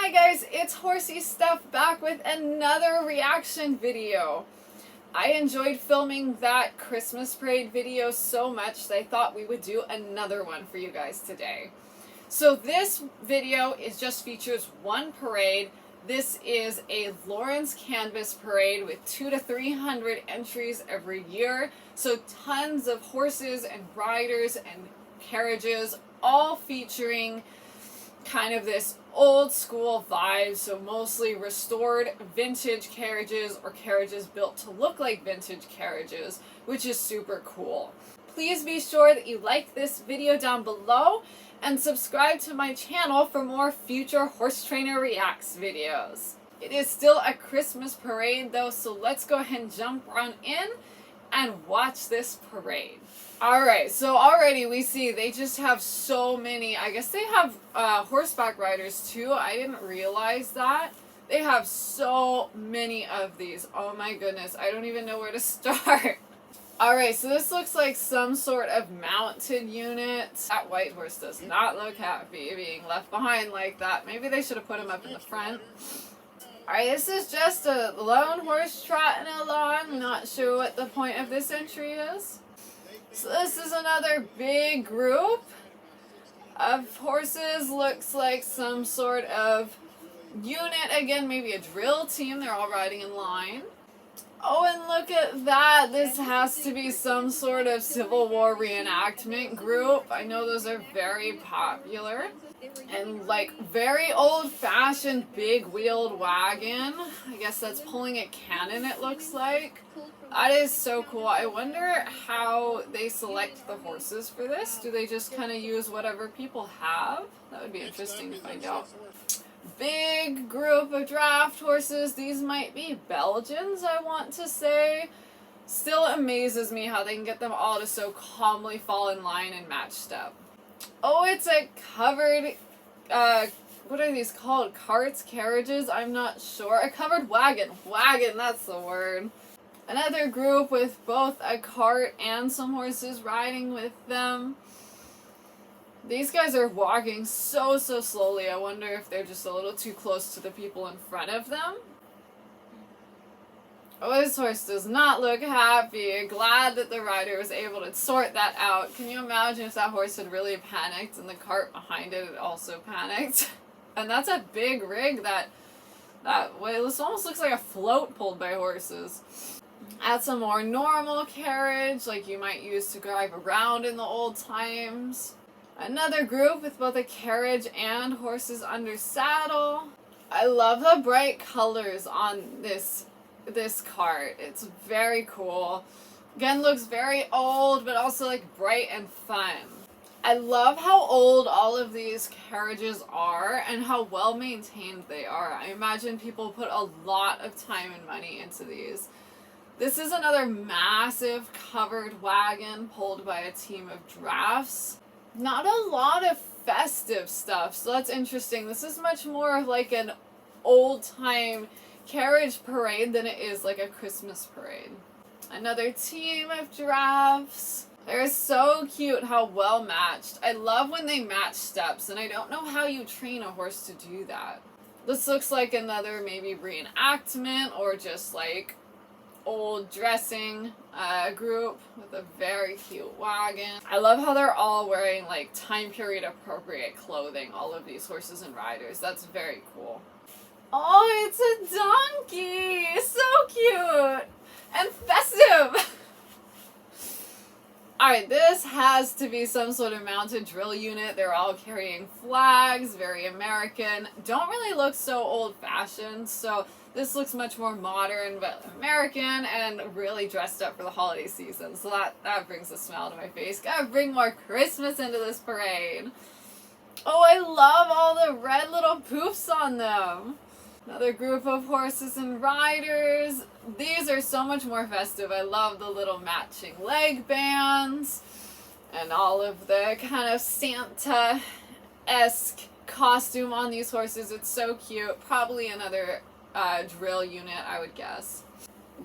Hi guys, it's Horsey Stuff back with another reaction video. I enjoyed filming that Christmas parade video so much that I thought we would do another one for you guys today. So this video just features one parade. This is a Lawrence Canvas parade with 200 to 300 entries every year. So tons of horses and riders and carriages, all featuring kind of this old school vibe, so mostly restored vintage carriages or carriages built to look like vintage carriages, which is super cool. Please be sure that you like this video down below and subscribe to my channel for more future Horse Trainer Reacts videos. It is still a Christmas parade though, so let's go ahead and jump on in and watch this parade. Alright, so already we see they just have so many. I guess they have horseback riders too. I didn't realize that. They have so many of these. Oh my goodness, I don't even know where to start. Alright, so this looks like some sort of mounted unit. That white horse does not look happy being left behind like that. Maybe they should have put him up in the front. Alright, this is just a lone horse trotting along. Not sure what the point of this entry is. So this is another big group of horses. Looks like some sort of unit. Again, maybe a drill team. They're all riding in line. Oh, and look at that. This has to be some sort of Civil War reenactment group. I know those are very popular. And like very old-fashioned big wheeled wagon. I guess that's pulling a cannon, it looks like. That is so cool. I wonder how they select the horses for this. Do they just kind of use whatever people have? That would be interesting to find out. Big group of draft horses. These might be Belgians, I want to say. Still amazes me how they can get them all to so calmly fall in line and match step. Oh, it's a covered, what are these called? Carts, carriages? I'm not sure. A covered wagon. Wagon, that's the word. Another group with both a cart and some horses riding with them. These guys are walking so slowly. I wonder if they're just a little too close to the people in front of them. Oh, this horse does not look happy. Glad that the rider was able to sort that out. Can you imagine if that horse had really panicked and the cart behind it had also panicked? And that's a big rig that way. This almost looks like a float pulled by horses. That's a more normal carriage like you might use to drive around in the old times. Another group with both a carriage and horses under saddle. I love the bright colors on this cart. It's very cool. Again, looks very old, but also like bright and fun. I love how old all of these carriages are and how well maintained they are. I imagine people put a lot of time and money into these. This is another massive covered wagon pulled by a team of drafts. Not a lot of festive stuff, so that's interesting. This is much more of like an old-time carriage parade than it is like a Christmas parade. Another team of drafts. They're so cute how well matched. I love when they match steps, and I don't know how you train a horse to do that. This looks like another maybe reenactment or just like old dressing group with a very cute wagon. I love how they're all wearing like time period appropriate clothing, all of these horses and riders. That's very cool. Oh, it's a donkey! So cute! And festive! Alright, this has to be some sort of mounted drill unit. They're all carrying flags, very American. Don't really look so old-fashioned, so this looks much more modern but American and really dressed up for the holiday season. So that brings a smile to my face. Gotta bring more Christmas into this parade. Oh, I love all the red little poofs on them. Another group of horses and riders. These are so much more festive. I love the little matching leg bands and all of the kind of Santa-esque costume on these horses. It's so cute. Probably another drill unit, I would guess.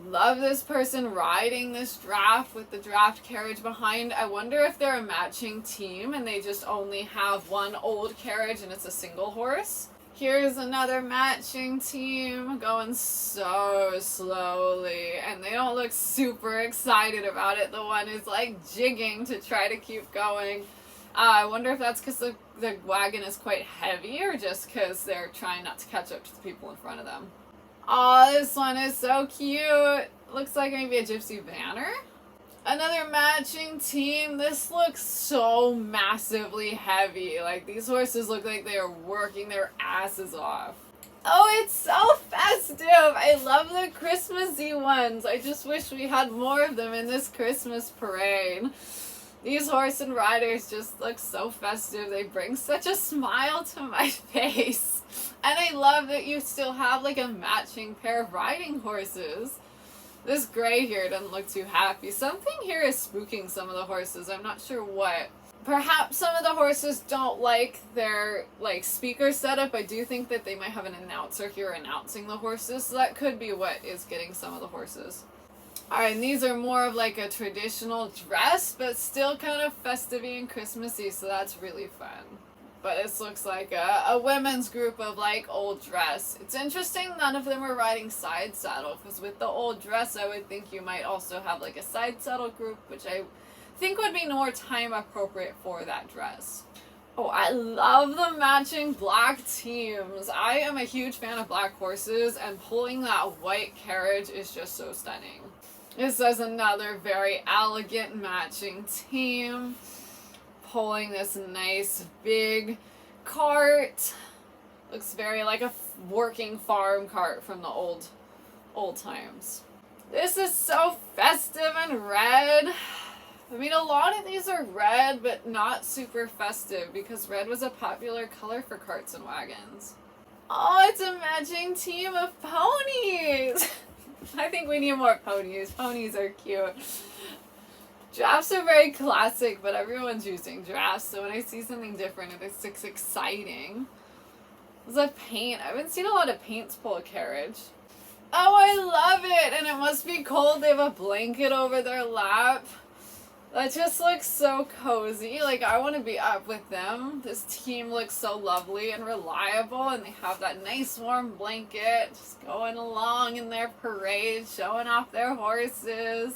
Love this person riding this draft with the draft carriage behind. I wonder if they're a matching team and they just only have one old carriage and it's a single horse. Here's another matching team going so slowly, and they don't look super excited about it. The one is like jigging to try to keep going. I wonder if that's because the wagon is quite heavy, or just because they're trying not to catch up to the people in front of them. Oh, this one is so cute. Looks like maybe a gypsy banner. Another matching team. This looks so massively heavy. Like, these horses look like they are working their asses off. Oh, it's so festive. I love the Christmassy ones. I just wish we had more of them in this Christmas parade. These horse and riders just look so festive. They bring such a smile to my face. And I love that you still have like a matching pair of riding horses. This gray here doesn't look too happy. Something here is spooking some of the horses. I'm not sure what. Perhaps some of the horses don't like their speaker setup. I do think that they might have an announcer here announcing the horses. So that could be what is getting some of the horses. Alright, and these are more of like a traditional dress, but still kind of festive and Christmassy, so that's really fun. But this looks like a women's group of like old dress. It's interesting none of them are riding side saddle, because with the old dress I would think you might also have like a side saddle group, which I think would be more time appropriate for that dress. Oh, I love the matching black teams. I am a huge fan of black horses, and pulling that white carriage is just so stunning. This is another very elegant matching team. Pulling this nice big cart. Looks very like a working farm cart from the old times. This is so festive and red. I mean, a lot of these are red, but not super festive, because red was a popular color for carts and wagons. Oh, it's a matching team of ponies. I think we need more ponies. Ponies are cute. Giraffes are very classic, but everyone's using giraffes, so when I see something different, it's exciting. There's a paint. I haven't seen a lot of paints pull a carriage. Oh, I love it! And it must be cold. They have a blanket over their lap. That just looks so cozy. Like, I want to be up with them. This team looks so lovely and reliable, and they have that nice warm blanket, just going along in their parade, showing off their horses.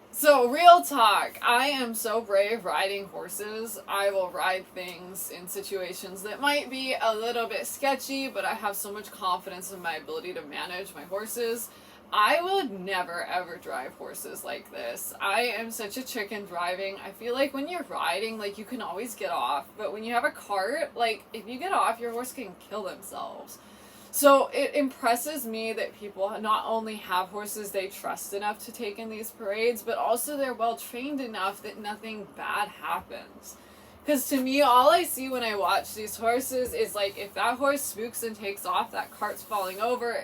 So, real talk, I am so brave riding horses. I will ride things in situations that might be a little bit sketchy, but I have so much confidence in my ability to manage my horses. I would never ever drive horses like this. I am such a chicken driving. I feel like when you're riding, like, you can always get off, but when you have a cart, like, if you get off, your horse can kill themselves. So it impresses me that people not only have horses they trust enough to take in these parades, but also they're well trained enough that nothing bad happens. Because to me, all I see when I watch these horses is, like, if that horse spooks and takes off, that cart's falling over,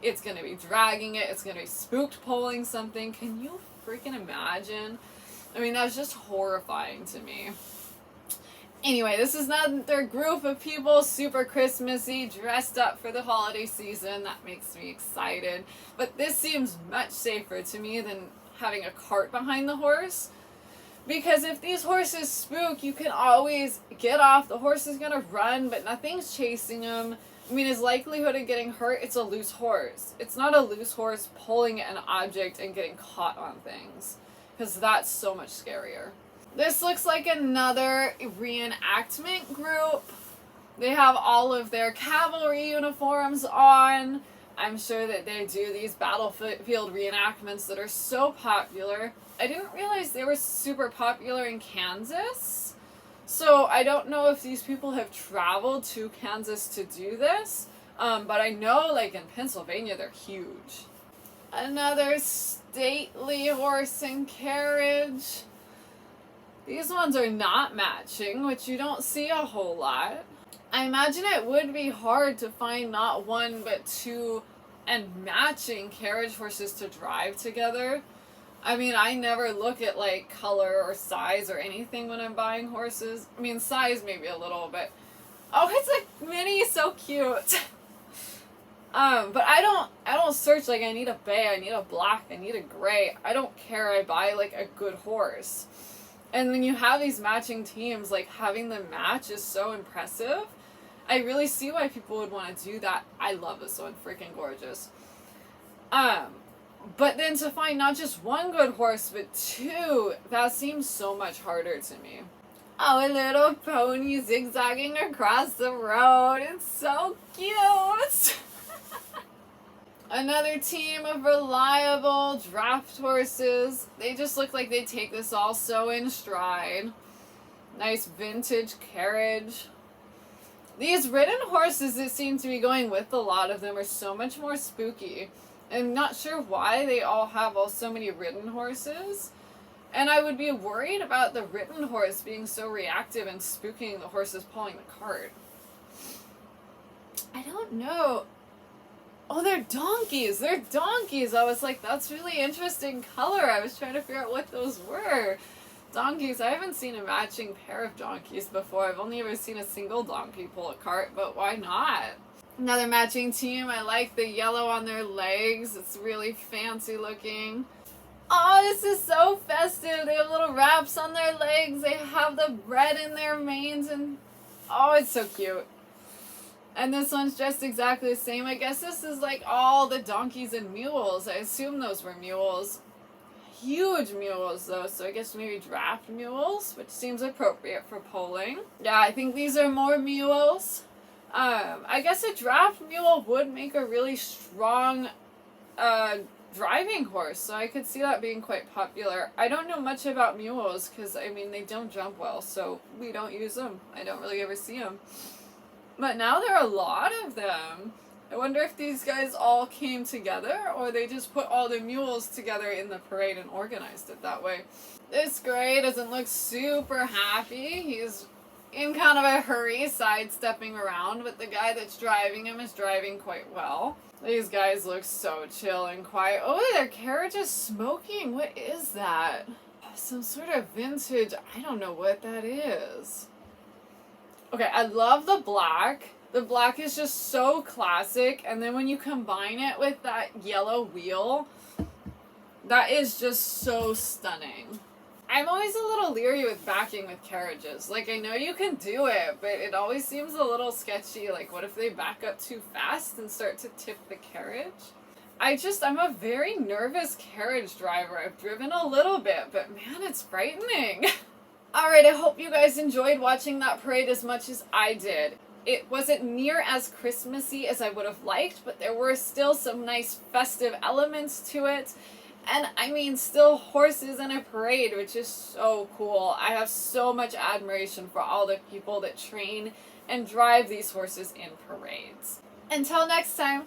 it's going to be dragging it, it's going to be spooked pulling something. Can you freaking imagine? I mean, that's just horrifying to me. Anyway, this is another group of people, super Christmassy, dressed up for the holiday season. That makes me excited. But this seems much safer to me than having a cart behind the horse. Because if these horses spook, you can always get off. The horse is going to run, but nothing's chasing them. I mean, his likelihood of getting hurt, it's a loose horse. It's not a loose horse pulling an object and getting caught on things. Because that's so much scarier. This looks like another reenactment group. They have all of their cavalry uniforms on. I'm sure that they do these battlefield reenactments that are so popular. I didn't realize they were super popular in Kansas. So I don't know if these people have traveled to Kansas to do this. But I know, like, in Pennsylvania, they're huge. Another stately horse and carriage. These ones are not matching, which you don't see a whole lot. I imagine it would be hard to find not one but two and matching carriage horses to drive together. I mean, I never look at, like, color or size or anything when I'm buying horses. I mean, size maybe a little, but... Oh, it's like Minnie, so cute. But I don't search, like, I need a bay, I need a black, I need a gray. I don't care, I buy, like, a good horse. And when you have these matching teams, like, having them match is so impressive. I really see why people would want to do that. I love this one, freaking gorgeous. But then to find not just one good horse, but two, that seems so much harder to me. Oh, a little pony zigzagging across the road. It's so cute. Another team of reliable draft horses. They just look like they take this all so in stride. Nice vintage carriage. These ridden horses that seem to be going with a lot of them are so much more spooky. I'm not sure why they all have so many ridden horses. And I would be worried about the ridden horse being so reactive and spooking the horses pulling the cart. I don't know. Oh, they're donkeys. They're donkeys. I was like, that's really interesting color. I was trying to figure out what those were. Donkeys. I haven't seen a matching pair of donkeys before. I've only ever seen a single donkey pull a cart, but why not? Another matching team. I like the yellow on their legs. It's really fancy looking. Oh, this is so festive. They have little wraps on their legs. They have the red in their manes, and oh, it's so cute. And this one's dressed exactly the same. I guess this is like all the donkeys and mules. I assume those were mules. Huge mules though, so I guess maybe draft mules, which seems appropriate for polling. Yeah, I think these are more mules. I guess a draft mule would make a really strong driving horse, so I could see that being quite popular. I don't know much about mules because, I mean, they don't jump well, so we don't use them. I don't really ever see them. But now there are a lot of them. I wonder if these guys all came together or they just put all the mules together in the parade and organized it that way. This gray doesn't look super happy. He's in kind of a hurry, sidestepping around, but the guy that's driving him is driving quite well. These guys look so chill and quiet. Oh, their carriage is smoking. What is that? Some sort of vintage, I don't know what that is. Okay, I love the black. The black is just so classic, and then when you combine it with that yellow wheel, that is just so stunning. I'm always a little leery with backing with carriages. Like, I know you can do it, but it always seems a little sketchy. Like, what if they back up too fast and start to tip the carriage? I'm a very nervous carriage driver. I've driven a little bit, but man, it's frightening. Alright, I hope you guys enjoyed watching that parade as much as I did. It wasn't near as Christmassy as I would have liked, but there were still some nice festive elements to it. And I mean, still horses in a parade, which is so cool. I have so much admiration for all the people that train and drive these horses in parades. Until next time.